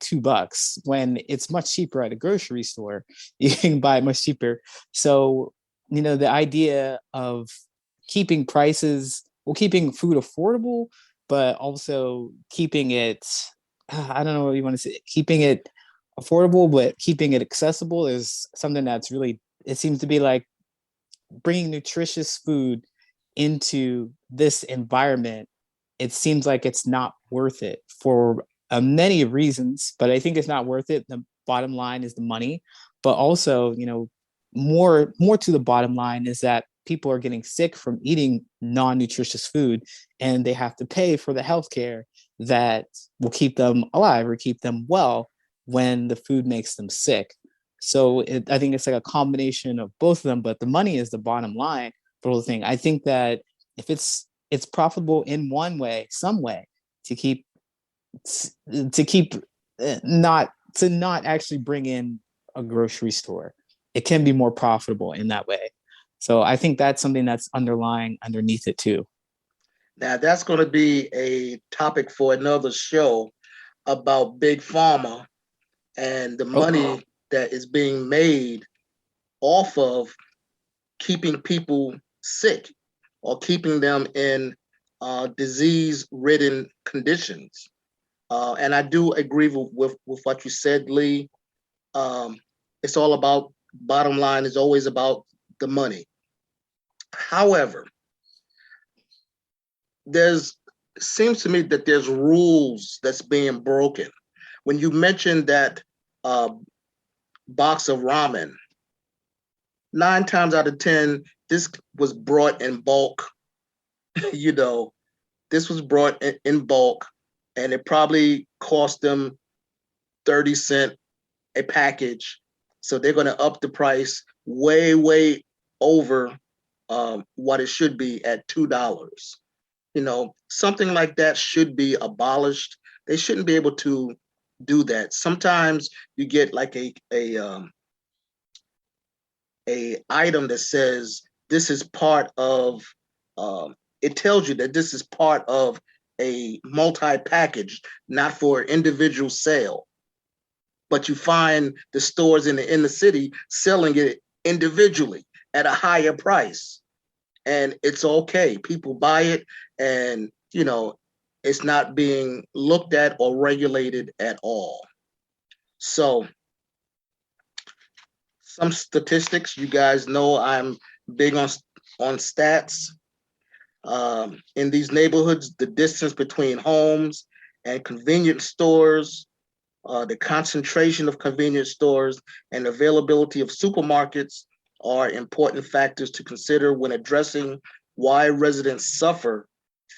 $2 when it's much cheaper at a grocery store. You can buy it much cheaper. So, the idea of keeping prices, well, keeping food affordable, but also keeping it, I don't know what you want to say, keeping it affordable, but keeping it accessible is something that's really, it seems to be like bringing nutritious food into this environment. It seems like it's not worth it for many reasons, but I think it's not worth it. The bottom line is the money, but also, more to the bottom line is that people are getting sick from eating non-nutritious food, and they have to pay for the healthcare that will keep them alive or keep them well when the food makes them sick. So I think it's like a combination of both of them, but the money is the bottom line for the whole thing. I think that if it's profitable in one way, some way, to keep not to not actually bring in a grocery store, it can be more profitable in that way. So I think that's something that's underlying underneath it too. Now, that's going to be a topic for another show about big pharma and the Oh, money that is being made off of keeping people sick or keeping them in disease-ridden conditions. And I do agree with what you said, Lee. Um, it's all about, bottom line is always about the money. However, there's seems to me that there's rules that's being broken. When you mentioned that uh, box of ramen, 9 times out of 10, this was brought in bulk. you know, this was brought in bulk, and it probably cost them 30 cents a package. So they're going to up the price way, way over what it should be at $2. Something like that should be abolished. They shouldn't be able to do that. Sometimes you get like a item that says this is part of. It tells you that this is part of a multi-package, not for individual sale. But you find the stores in the inner city selling it individually at a higher price, and it's okay. People buy it, and it's not being looked at or regulated at all. So, some statistics. You guys know I'm big on stats. In these neighborhoods, the distance between homes and convenience stores, the concentration of convenience stores, and availability of supermarkets are important factors to consider when addressing why residents suffer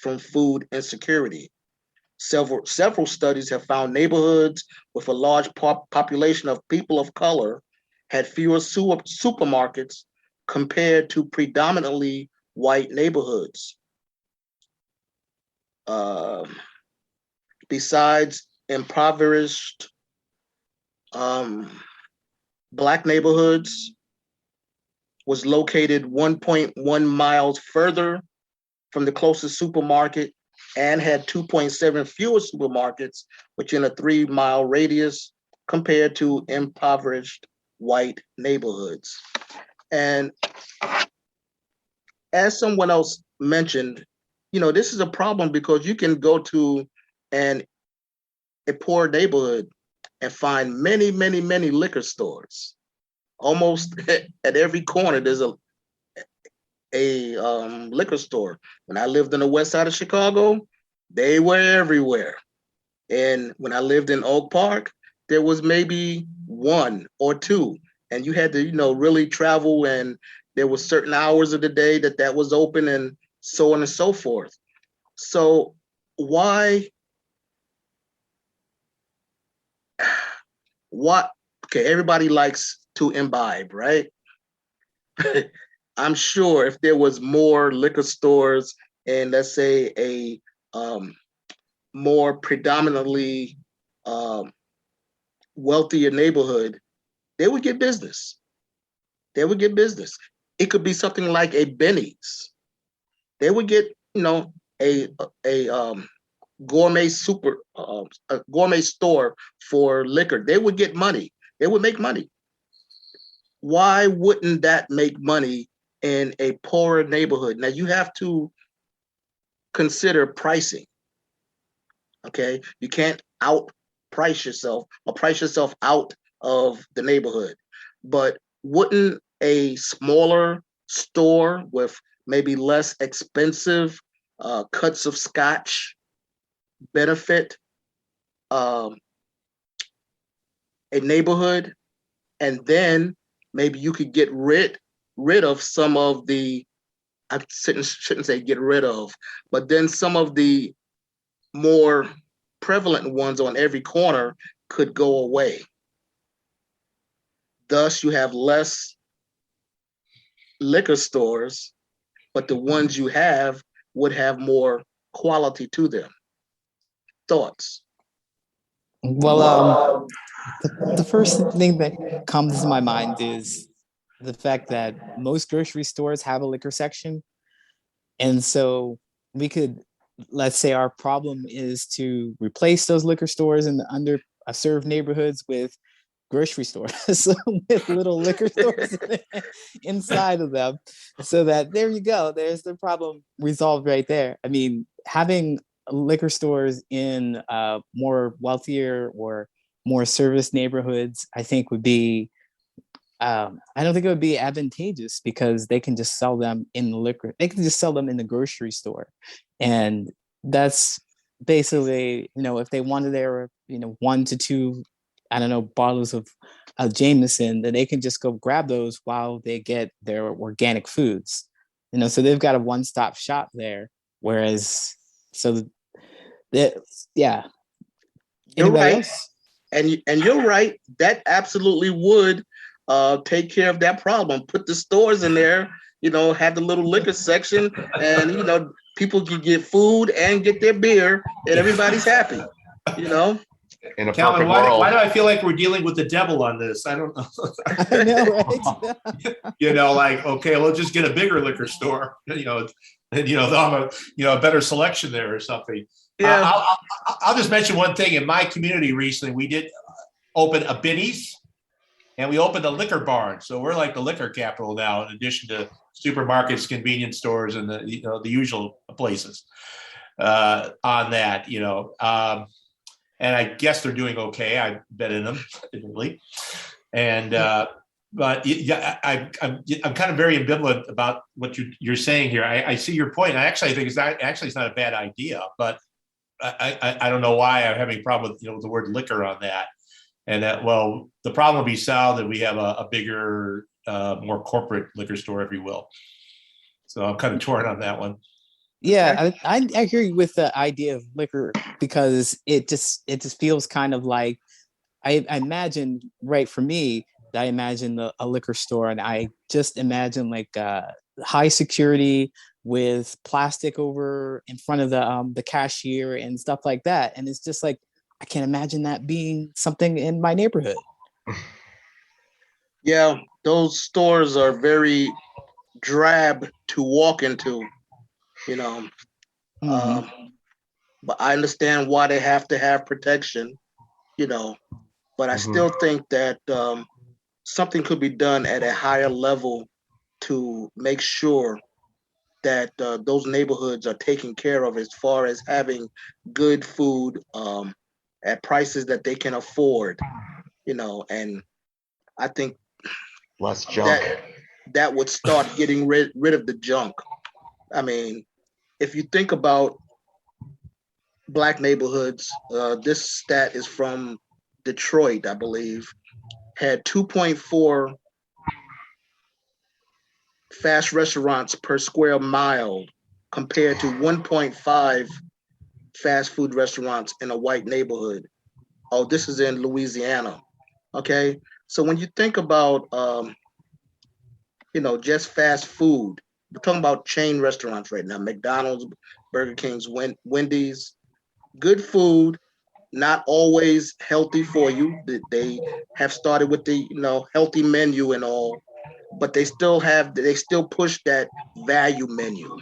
from food insecurity. Several studies have found neighborhoods with a large population of people of color had fewer supermarkets compared to predominantly white neighborhoods. Uh, Besides impoverished um, Black neighborhoods, was located 1.1 miles further from the closest supermarket and had 2.7 fewer supermarkets within a 3-mile radius compared to impoverished white neighborhoods. And as someone else mentioned, this is a problem because you can go to an a poor neighborhood and find many, many, many liquor stores. Almost at every corner, there's a liquor store. When I lived on the west side of Chicago, they were everywhere. And when I lived in Oak Park, there was maybe one or two, and you had to, really travel. And there were certain hours of the day that was open, and so on and so forth. So why? What? Okay, everybody likes to imbibe, right? I'm sure if there was more liquor stores in, let's say, a more predominantly um, wealthier neighborhood, they would get business. They would get business. It could be something like a Benny's. They would get, a gourmet a gourmet store for liquor, they would get money. They would make money. Why wouldn't that make money in a poorer neighborhood? Now you have to consider pricing. Okay, you can't outprice yourself or price yourself out of the neighborhood. But wouldn't a smaller store with maybe less expensive cuts of scotch benefit um, a neighborhood? And then maybe you could get rid of some of the, I shouldn't say get rid of, but then some of the more prevalent ones on every corner could go away. Thus, you have less liquor stores, but the ones you have would have more quality to them. Thoughts? Well, the first thing that comes to my mind is the fact that most grocery stores have a liquor section. And so we could, let's say our problem is to replace those liquor stores in the underserved neighborhoods with grocery stores with little liquor stores inside of them, so that there you go, there's the problem resolved right there. I mean, having liquor stores in more wealthier or more service neighborhoods, I think would be I don't think it would be advantageous, because they can just sell them in the liquor. They can just sell them in the grocery store, and that's basically, if they wanted their, 1 to 2, I don't know, bottles of Jameson, then they can just go grab those while they get their organic foods. So they've got a one-stop shop there. Whereas, so that, yeah. You're Anybody right, else? and you're right. That absolutely would take care of that problem. Put the stores in there, have the little liquor section, and people can get food and get their beer, and everybody's happy. You know. In a Calvin, perfect why world. do I feel like we're dealing with the devil on this? I don't know. I know, right? Like, okay, we'll just get a bigger liquor store, and they'll have a better selection there or something. Yeah. I'll just mention one thing. In my community recently, we did open a Binny's, and we opened a liquor barn. So we're like the liquor capital now, in addition to supermarkets, convenience stores, and the usual places on that. And I guess they're doing okay. I've been in them, admittedly. And but yeah, I'm kind of very ambivalent about what you're saying here. I see your point. I think it's not a bad idea, but I don't know why I'm having a problem with the word liquor on that. And that, well, the problem will be solved that we have a bigger, more corporate liquor store, if you will. So I'm kind of torn on that one. Yeah, I agree with the idea of liquor, because it just feels kind of like, I imagine, right, for me, I imagine a liquor store, and I just imagine like high security with plastic over in front of the cashier and stuff like that, and it's just like, I can't imagine that being something in my neighborhood. Yeah, those stores are very drab to walk into. Mm-hmm. But I understand why they have to have protection, but I still think that something could be done at a higher level to make sure that those neighborhoods are taken care of, as far as having good food at prices that they can afford, and I think less junk. That would start getting rid of the junk. I mean, if you think about Black neighborhoods, this stat is from Detroit, I believe, had 2.4 fast restaurants per square mile compared to 1.5 fast food restaurants in a white neighborhood. Oh, this is in Louisiana. Okay. So when you think about, just fast food, we're talking about chain restaurants right now: McDonald's, Burger King's, Wendy's. Good food, not always healthy for you. They have started with the healthy menu and all, but they still push that value menu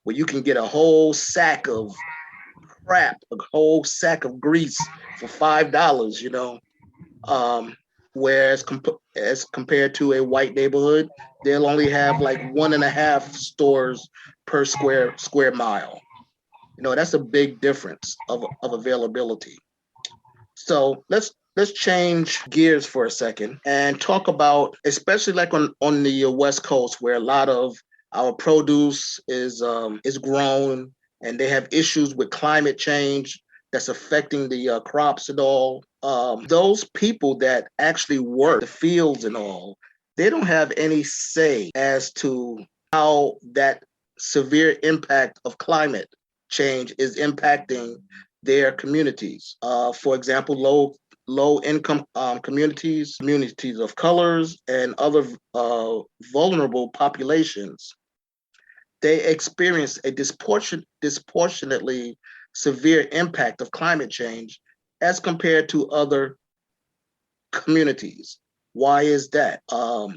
where you can get a whole sack of crap, a whole sack of grease for $5, whereas as compared to a white neighborhood, they'll only have like 1.5 stores per square mile. That's a big difference of availability. So let's change gears for a second and talk about, especially like on the West Coast, where a lot of our produce is grown, and they have issues with climate change that's affecting the crops and all. Those people that actually work the fields and all, they don't have any say as to how that severe impact of climate change is impacting their communities. For example, low income communities of colors, and other vulnerable populations, they experience a disproportionately severe impact of climate change as compared to other communities. Why is that?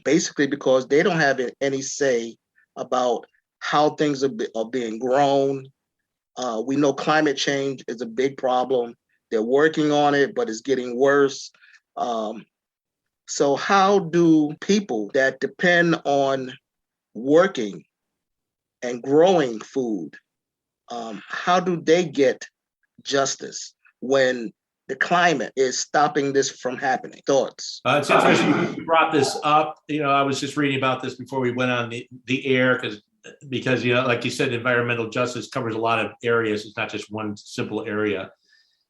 Basically because they don't have any say about how things are being grown. We know climate change is a big problem. They're working on it, but it's getting worse. So how do people that depend on working and growing food, how do they get justice when the climate is stopping this from happening? Thoughts? It's interesting you brought this up. I was just reading about this before we went on the air because like you said, environmental justice covers a lot of areas. It's not just one simple area.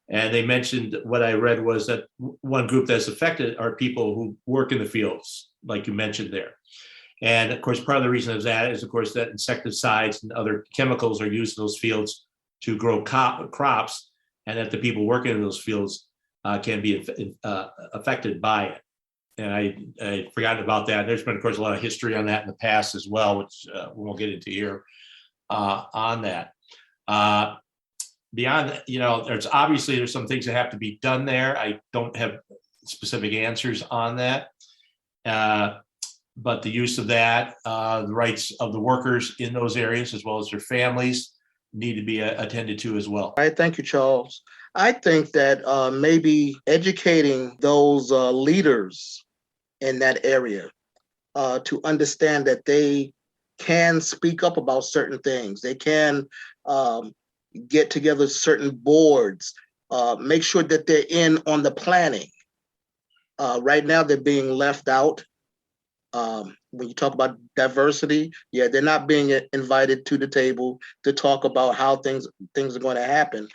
And they mentioned, what I read was that one group that's affected are people who work in the fields, like you mentioned there. And of course, part of the reason of that is, of course, that insecticides and other chemicals are used in those fields to grow crops, and that the people working in those fields can be affected by it. And I forgot about that. There's been, of course, a lot of history on that in the past as well, which we won't get into here on that. Beyond that, there's some things that have to be done there. I don't have specific answers on that. But the use of that, the rights of the workers in those areas, as well as their families, need to be attended to as well. All right, thank you, Charles. I think that maybe educating those leaders in that area to understand that they can speak up about certain things. They can get together certain boards, make sure that they're in on the planning. Right now, they're being left out. When you talk about diversity, they're not being invited to the table to talk about how things are going to happen.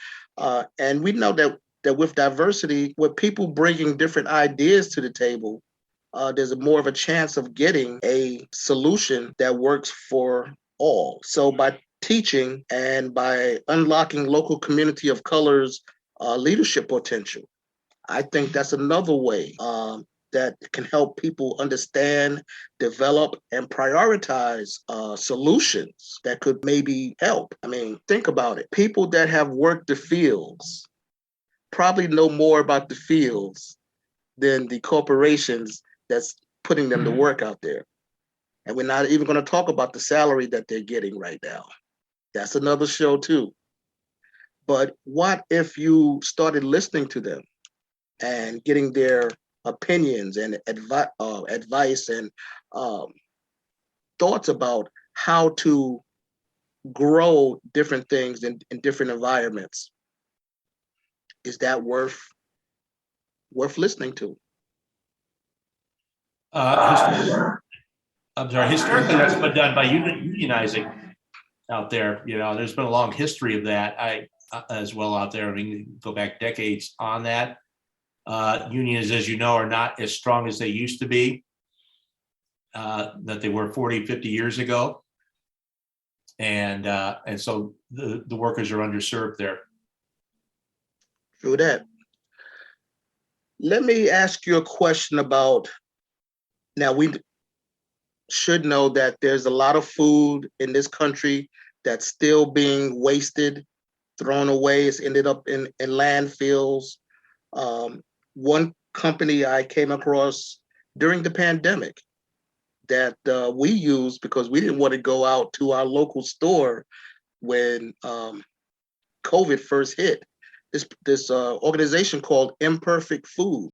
And we know that with diversity, with people bringing different ideas to the table, there's more of a chance of getting a solution that works for all. So by teaching and by unlocking local community of colors leadership potential, I think that's another way that can help people understand, develop, and prioritize solutions that could maybe help. I mean, think about it. People that have worked the fields probably know more about the fields than the corporations that's putting them to work out there. And we're not even going to talk about the salary that they're getting right now. That's another show too. But what if you started listening to them and getting their opinions and advice and thoughts about how to grow different things in different environments? Is that worth listening to? Historically, that's been done by unionizing out there. There's been a long history of that as well out there. I mean, go back decades on that. Unions, as you know, are not as strong as they used to be, that they were 40, 50 years ago. And so the workers are underserved there. True that. Let me ask you a question about, now we should know that there's a lot of food in this country that's still being wasted, thrown away. It's ended up in landfills. One company I came across during the pandemic that we used because we didn't want to go out to our local store when COVID first hit, this organization called Imperfect Food